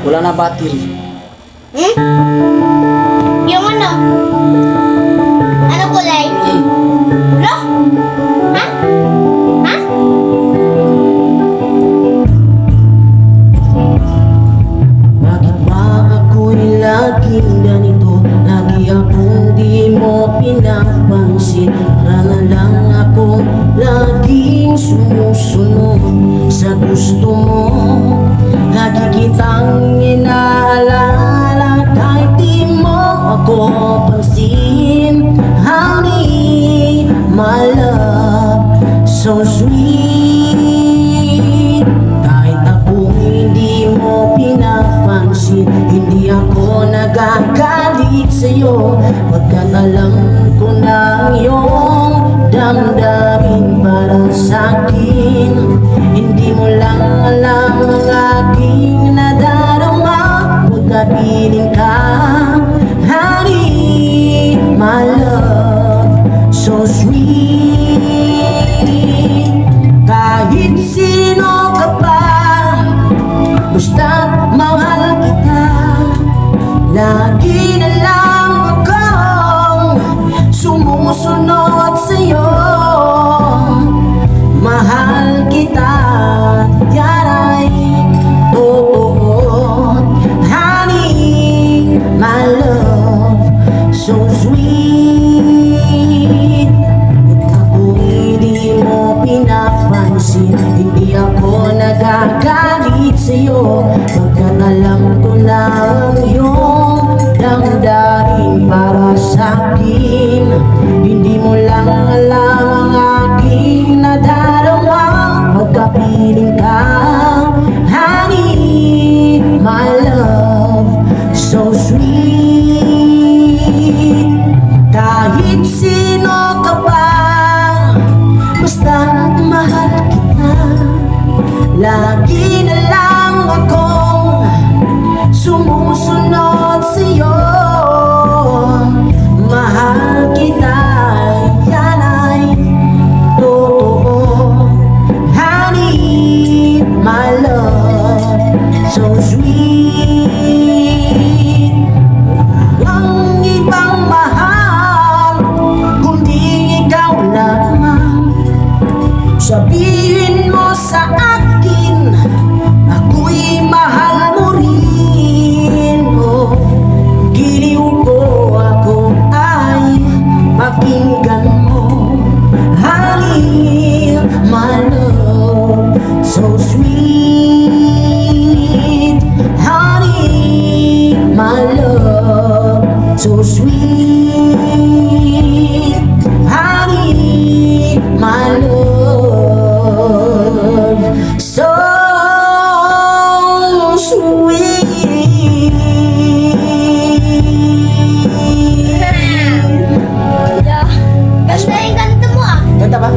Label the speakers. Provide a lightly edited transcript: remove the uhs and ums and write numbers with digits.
Speaker 1: Wala na battery.
Speaker 2: Hmm? Yung ano? Ano kulay? Wala? Ha? Ha?
Speaker 3: Bakit ba ako'y laging ganito? Lagi akong di mo pinapansin. Para na lang akong laging sumusunod sa gusto mo. Lagi kitang inaalala kahit di mo ako pansin. Honey, my love, so sweet. Kahit ako hindi mo pinapansin, hindi ako nagagalit sa'yo. Pagkat alam ko na ang iyong damdamin para sa'kin. Hindi mo lang alam ang aking nadarama. Pagkapiling ka, honey, my love, so sweet. Kahit sino ka pa, basta't mahal kita. Lagi na lang akong sumusunod sa'yo. Mahal kita, yan ay totoo. Honey, my love, so sweet. At ako hindi mo pinapansin, hindi ako nagagalit sa'yo. Pagkat alam ko na ang iyong damdamin para sa'kin. Hindi mo lang alam ang aking nadarama. Pagkapiling ka, honey, my love, so sweet. Kahit sino ka pa, basta't mahal kita. Lagi na lang akong sumusunod sa'yo. Mahal kita, yan ay totoo. Honey, my love, so sweet. Walang ibang mahal kundi ikaw lamang. Sabihin mo sa akin, ako'y mahal mo rin. Oh, giliw ko ako ay pakinggan mo. Honey, my love, so sweet. Honey, my love, so sweet. Honey, my love, so sweet.
Speaker 2: Ganda yung kanta mo ah.
Speaker 3: Ganda ba?